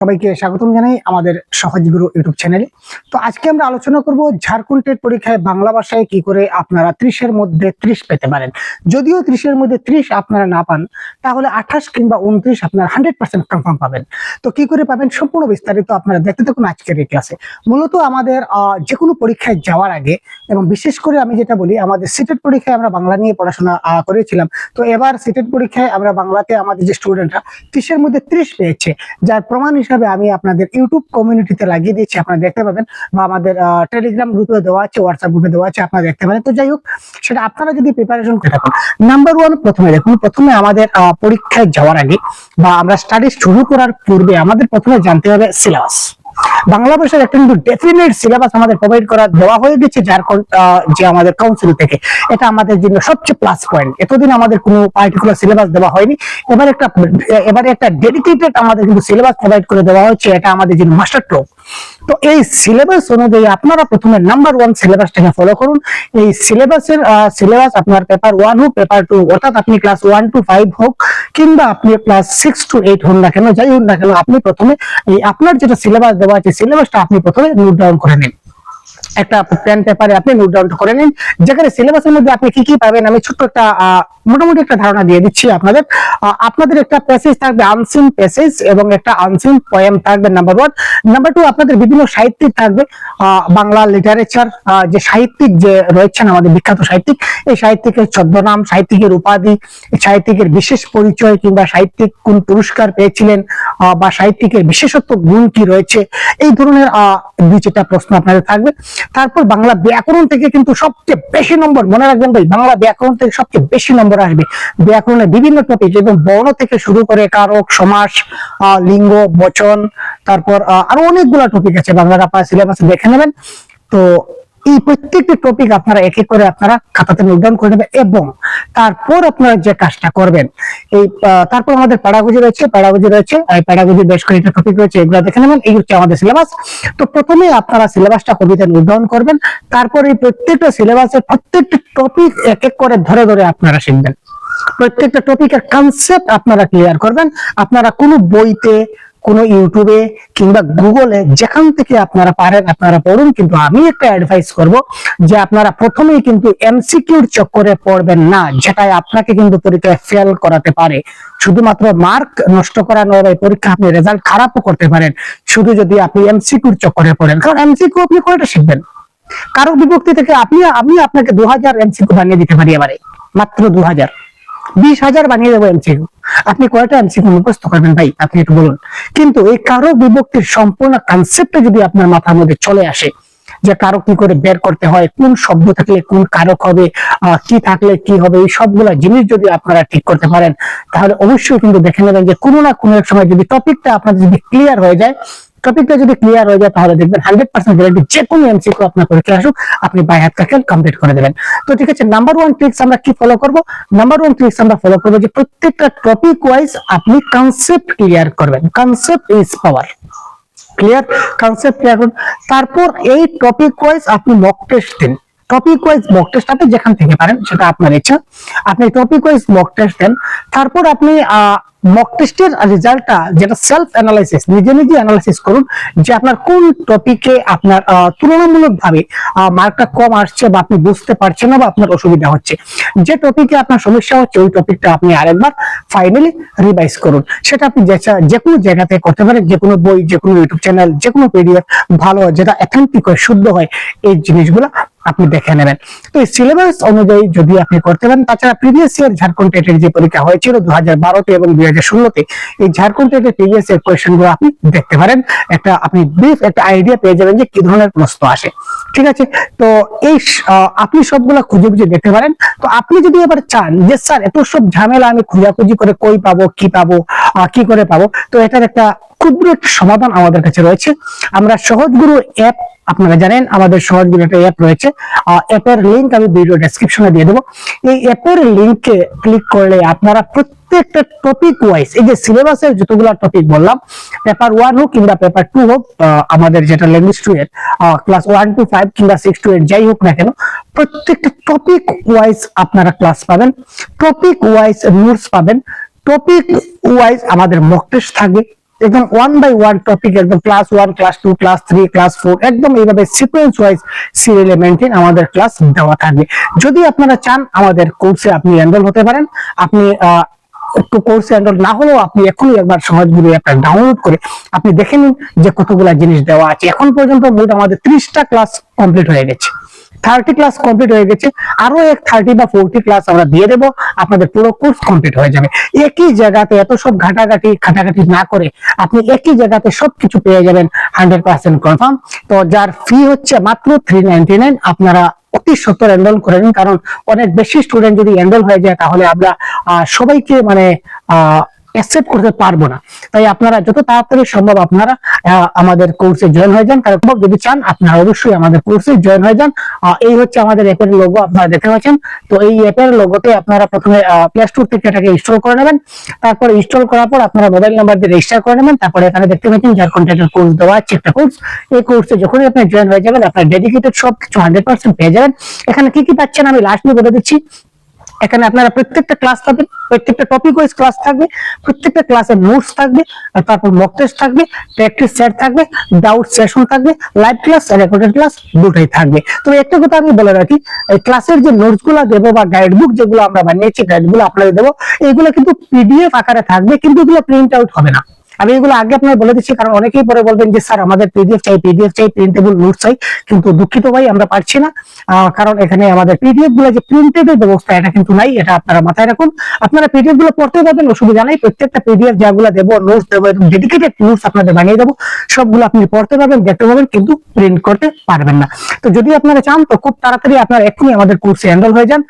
সবাইকে স্বাগতম জানাই আমাদের সহজ গুরু ইউটিউব চ্যানেলে। তো আজকে আমরা আলোচনা করব ঝাড়খণ্ড টেট পরীক্ষায় বাংলা ভাষায় কি করে আপনারা 30-এর মধ্যে 30 পেতে পারেন। যদিও 30-এর মধ্যে 30 আপনারা না পান, তাহলে 28 কিংবা 29 আপনারা 100% কনফার্ম পাবেন। তো কি করে পাবেন সম্পূর্ণ বিস্তারিত আপনারা দেখতে থাকুন আজকের এই ক্লাসে। মূলত আমাদের যে কোনো পরীক্ষায় যাওয়ার আগে, এবং বিশেষ করে আমি যেটা বলি, আমাদের সিটেট পরীক্ষায় আমরা বাংলা নিয়ে পড়াশোনা করেছিলাম। তো এবার সিটেট পরীক্ষায় আমরা বাংলাতে আমাদের যে স্টুডেন্টরা 30-এর মধ্যে 30 পেয়েছে, যার প্রমাণ হিসাবে আমি আপনাদের ইউটিউব কমিউনিটিতে লাগিয়ে দিয়েছি, আপনারা দেখতে পাবেন, বা আমাদের টেলিগ্রাম গ্রুপে দেওয়া আছে, হোয়াটসঅ্যাপ গ্রুপে দেওয়া আছে, আপনারা দেখতে পারেন। তো যাই হোক, সেটা আপনারা যদি প্রিপারেশন করে থাকুন, নাম্বার 1 প্রথমে দেখুন, প্রথমে আমাদের পরীক্ষায় যাওয়ার আগে বা আমরা স্টাডি শুরু করার পূর্বে আমাদের প্রথমে জানতে হবে সিলেবাস। বাংলা ভাষার একটা কিন্তু ডেফিনেট সিলেবাস আমাদের প্রোভাইড করা দেওয়া হয়ে গেছে ঝাড়খণ্ড যে আমাদের কাউন্সিল থেকে। এটা আমাদের জন্য সবচেয়ে প্লাস পয়েন্ট। এতদিন আমাদের কোনো পার্টিকুলার সিলেবাস দেওয়া হয়নি, এবারে একটা ডেডিকেটেড আমাদের কিন্তু সিলেবাস প্রোভাইড করে দেওয়া হচ্ছে। এটা আমাদের জন্য মাস্টার ট্রোপ। তো এই সিলেবাস অনুযায়ী আপনারা প্রথমে নাম্বার 1 সিলেবাসটাকে ফলো করুন। এই সিলেবাস আপনার পেপার 1 হোক, পেপার 2, অর্থাৎ আপনি ক্লাস 1 to 5 হোক, কিংবা আপনি ক্লাস 6 to 8 হন না কেন, যাই হোক না কেন, আপনি প্রথমে এই আপনার যেটা সিলেবাস দেওয়া আছে, সিলেবাসটা আপনি প্রথমে নোট ডাউন করে নিন। একটা পেন পেপারে আপনি নোট ডাউন করে নিন, যেখানে সিলেবাসের মধ্যে আপনি কি কি পাবেন আমি ছোট্ট একটা মোটামুটি একটা ধারণা দিয়ে দিচ্ছি আপনাদের। আপনাদের একটা প্যাসেজ থাকবে আনসিন প্যাসেজ, এবং একটা আনসিন পোয়েম থাকবে নাম্বার 1। নাম্বার 2 আপনাদের বিভিন্ন সাহিত্যিক থাকবে, বাংলা লিটারেচার যে সাহিত্যিক যে রয়েছেন আমাদের বিখ্যাত সাহিত্যিক, এই সাহিত্যিকের ছদ্মনাম, সাহিত্যিকের উপাধি, সাহিত্যিকের বিশেষ পরিচয়, কিংবা সাহিত্যিক কোন পুরস্কার পেয়েছিলেন, বা সাহিত্যিকের বিশেষত্ব গুণ কি রয়েছে, এই ধরনের 2-4টা প্রশ্ন আপনাদের থাকবে। তারপর বাংলা ব্যাকরণ থেকে কিন্তু সবচেয়ে বেশি নম্বর, মনে রাখবেন ভাই, বাংলা ব্যাকরণ থেকে সবচেয়ে বেশি নম্বর আসবে। ব্যাকরণের বিভিন্ন টপিক, এবং বর্ণ থেকে শুরু করে কারক, সমাস, লিঙ্গ, বচন, তারপর আরো অনেকগুলো টপিক আছে বাংলার, আপনারা সিলেবাসে দেখে নেবেন। তো এই প্রত্যেকটি টপিক আপনারা এক এক করে আপনারা খাতাতে নোট ডাউন করে নেবেন, এবং তারপর আপনারা যে কাজটা করবেন, এই তারপর আমাদের প্যাডাগজি রয়েছে, এই প্যাডাগজি বেশ কয়েকটা টপিক রয়েছে, এগুলো দেখে নেবেন। এই হচ্ছে আমাদের সিলেবাস। তো প্রথমে আপনারা সিলেবাসটা কবিতা নোট ডাউন করবেন, তারপর এই প্রত্যেকটা সিলেবাসের প্রত্যেকটা টপিক এক এক করে ধরে ধরে আপনারা শিখবেন। প্রত্যেকটা টপিকের কনসেপ্ট আপনারা ক্লিয়ার করবেন। আপনারা কোনো বইতে, কোনো ইউটিউবে কিংবা গুগলে, যেখান থেকে আপনারা পারেন আপনারা পড়ুন, কিন্তু আমি একটা অ্যাডভাইস করব যে আপনারা প্রথমেই কিন্তু এমসিকিউর চক্করে পড়বেন না, যেটাই আপনাকে কিন্তু পরীক্ষায় ফেল করাতে পারে। শুধুমাত্র মার্ক নষ্ট করা নয়, পরীক্ষা আপনি রেজাল্ট খারাপও করতে পারেন শুধু যদি আপনি এমসিকিউর চক্করে পড়েন। কারণ এমসিকিউ আপনি কয়টা শিখবেন? কারো বিভক্তি থেকে আমি আপনাকে 2000 এমসিকিউ বানিয়ে দিতে পারি, এবারে মাত্র 2000, 20,000 বানিয়ে দেবো এমসিকিউ। আপনি কয়টা এমসিকিউ মুখস্থ করবেন ভাই, আপনি একটু বলুন। কিন্তু এই কারো বিভক্তির সম্পূর্ণ কনসেপ্টটা যদি আপনার মাথার মধ্যে চলে আসে, যে কারো কি করে বের করতে হয়, কোন শব্দ থাকলে কোন কারক হবে, কি থাকলে কি হবে, এই সবগুলা জিনিস যদি আপনারা ঠিক করতে পারেন, তাহলে অবশ্যই কিন্তু দেখে নেবেন যে কোনো না কোনো এক সময় যদি টপিকটা আপনাদের যদি ক্লিয়ার হয়ে যায়, তাহলে দেখবেন 100% গ্যারান্টি যে কোনো এমসিকিউ আপনার পরীক্ষায় আসুক, আপনি বাই হাত কাকে কমপ্লিট করে দেবেন। তো ঠিক আছে, নাম্বার 1 ট্রিক্স আমরা কি ফলো করব? নাম্বার 1 ট্রিক্স আমরা ফলো করব যে প্রত্যেকটা টপিক ওয়াইজ আপনি কনসেপ্ট ক্লিয়ার করবেন। Concept is power. Clear, concept clear করুন। তারপর এই টপিক ওয়াইজ আপনি মক টেস্ট দিন। টপিক ওয়াইজ মক টেস্ট আপনি যেখান থেকে পারেন, সেটা আপনার ইচ্ছা, আপনি টপিক ওয়াইজ মক টেস্ট দেন। তারপর আপনি মক টেস্টের রেজাল্টটা, যেটা সেলফ অ্যানালাইসিস, নিজে নিজে অ্যানালাইসিস করুন যে আপনার কোন টপিকে আপনার তুলনামূলকভাবে মার্কটা কম আসছে, বা আপনি বুঝতে পারছেন না, বা আপনার অসুবিধা হচ্ছে। যে টপিকে আপনার সমস্যা হচ্ছে, ওই টপিকটা আপনি আরেকবার ফাইনালি রিভাইজ করুন। সেটা আপনি যে কোনো জায়গাতে করতে পারেন, যে কোনো বই, যে কোনো ইউটিউব চ্যানেল, যে কোনো পিডিএফ, ভালো যেটা অথেন্টিক হয়, শুদ্ধ হয়, এই জিনিসগুলো আপনি দেখে নেবেন। তো এই সিলেবাস অনুযায়ী যদি আপনি করতে পারেন, তাছাড়া প্রিভিয়াস ইয়ার ঝাড়খণ্ড টেটের যে পরীক্ষা হয়েছিল 2012-তে এবং 2016-তে, এই ঝাড়খণ্ড টেটের প্রিভিয়াস ইয়ার কোয়েশ্চেন গুলো আপনি দেখতে পারেন। আপনি ব্রিফ একটা আইডিয়া পেয়ে যাবেন যে কি ধরনের প্রশ্ন আসে। ঠিক আছে, তো এই আপনি সবগুলা খুঁজে দেখতে পারেন। তো আপনি যদি এবার চান যে স্যার এত সব ঝামেলা আমি খোঁজাখুঁজি করে কই পাবো, কি করে পাবো, তো এটার একটা ক্ষুদ্র একটা সমাধান আমাদের কাছে রয়েছে। আমরা সহজগুরু অ্যাপ, আপনারা জানেন আমাদের সহজগুরু একটা অ্যাপ রয়েছে, অ্যাপের লিংক আমি ভিডিও ডেসক্রিপশনে দিয়ে দেবো। এই অ্যাপের লিংকে ক্লিক করলে আপনারা প্রত্যেকটা টপিক ওয়াইজ, এই যে সিলেবাসের যতগুলো টপিক বললাম, পেপার 1 হোক কিংবা পেপার 2 হোক, আমাদের যেটা ল্যাঙ্গুয়েজ 2 এর ক্লাস 1 to 5 কিংবা 6 to 8 যাই হোক না কেন, প্রত্যেকটা টপিক ওয়াইজ আপনারা ক্লাস পাবেন, টপিক ওয়াইজ নোটস পাবেন, টপিক ওয়াইজ আমাদের মক টেস্ট থাকবে, একদম 1 বাই 1 টপিক, একদম ক্লাস 1, ক্লাস 2, ক্লাস 3, ক্লাস 4, একদম এইভাবে সিকোয়েন্স ওয়াইজ সিরিয়ালে মেইনটেইন আমাদের ক্লাস দেওয়া থাকবে। যদি আপনারা চান আমাদের কোর্সে আপনি এনরোল হতে পারেন, আপনি একটু কোর্সে এনরোল না হলেও আপনি এখনই একবার সহজগুলো অ্যাপটা ডাউনলোড করে আপনি দেখে নিন যে কতগুলা জিনিস দেওয়া আছে। এখন পর্যন্ত মোট আমাদের 30টা ক্লাস কমপ্লিট হয়ে গেছে, 30 ক্লাস কমপ্লিট হয়ে গেছে, আরো এক 30 বা 40 ক্লাস আমরা দিয়ে দেবো, আপনাদের পুরো কোর্স কমপ্লিট হয়ে যাবে। একই জায়গাতে এত সব ঘাটাঘাটি না করে আপনি একই জায়গাতে সবকিছু পেয়ে যাবেন 100% কনফার্ম। তো যার ফি হচ্ছে মাত্র 399, আপনারা অতি সত্তর এনরোল করে নিন, কারণ অনেক বেশি স্টুডেন্ট যদি এনরোল হয়ে যায় তাহলে আমরা সবাইকে মানে অ্যাকসেপ্ট করতে পারবো না। তাই আপনারা যত তাড়াতাড়ি সম্ভব আপনারা আমাদের কোর্সে জয়েন হয়ে যান, কারণ যদি চান আপনারা অবশ্যই আমাদের কোর্সে জয়েন হয়ে যান। এই হচ্ছে আমাদের অ্যাপের লোগো, আপনারা দেখতে পাচ্ছেন। তো এই অ্যাপের লোগোতে আপনারা প্রথমে প্লে স্টোর থেকে এটাকে ইনস্টল করে নেবেন। তারপর ইনস্টল করার পর আপনারা মোবাইল নাম্বার দিয়ে রেজিস্টার করে নেবেন। তারপরে এখানে দেখতে পাচ্ছেন যার কন্ট্যাক্টের কোর্স দেওয়া আছে একটা কোর্স। এই কোর্সে যখনই আপনি জয়েন হয়ে যাবেন আপনার ডেডিকেটেড সব কিছু 100% পেয়ে যাবেন। এখানে কি কি পাচ্ছেন আমি লাস্টে বলে দিচ্ছি। এখানে আপনারা প্রত্যেকটা ক্লাস পাবেন, প্রত্যেকটা টপিক ওয়াইজ ক্লাস থাকবে, প্রত্যেকটা ক্লাসের নোটস থাকবে, তারপর মক টেস্ট থাকবে, প্র্যাকটিস সেট থাকবে, ডাউট সেশন থাকবে, লাইভ ক্লাস আর রেকর্ডেড ক্লাস দুটোই থাকবে। তবে একটা কথা আমি বলে রাখি, এই ক্লাসের যে নোটস গুলো দেবো বা গাইড বুক যেগুলো আমরা বানিয়েছি, গাইড গুলো আপনাদের দেবো, এইগুলো কিন্তু পিডিএফ আকারে থাকবে, কিন্তু এগুলো প্রিন্ট আউট হবে না। আমি এগুলো আগে আপনার বলে দিচ্ছি, কারণ অনেকেই পরে বলবেন যে স্যার আমাদের পিডিএফ চাই, প্রিন্টেবল নোট চাই, কিন্তু দুঃখিত ভাই আমরা পারছি না, কারণ এখানে আমাদের পিডিএফ গুলো যে প্রিন্টেবল ব্যবস্থা এটা কিন্তু নাই, এটা আপনারা মাথায় রাখুন। আপনারা পিডিএফ গুলো পড়তে পারবেন, অসুবিধা নাই। প্রত্যেকটা পিডিএফ যেগুলো দেবো, নোটস দেবো, এবং ডেডিকেটেড নোটস আপনাদের বানিয়ে দেবো, সবগুলো আপনি পড়তে পারবেন, দেখতে পাবেন, কিন্তু প্রিন্ট করতে পারবেন না। তো যদি আপনারা চান তো খুব তাড়াতাড়ি আপনারা এখনই আমাদের কোর্সে এনরোল হয়ে যান।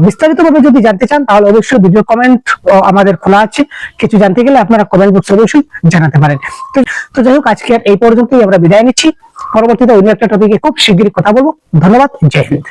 বিস্তারিতভাবে যদি জানতে চান তাহলে অবশ্যই ভিডিও কমেন্ট আমাদের খোলা আছে, কিছু জানতে গেলে আপনারা কমেন্ট বক্সে অবশ্যই জানাতে পারেন। তো যাই হোক, আজকে এই পর্যন্তই আমরা বিদায় নিচ্ছি। পরবর্তীতে অন্য একটা টপিকে খুব শীঘ্রই কথা বলবো। ধন্যবাদ, জয় হিন্দ।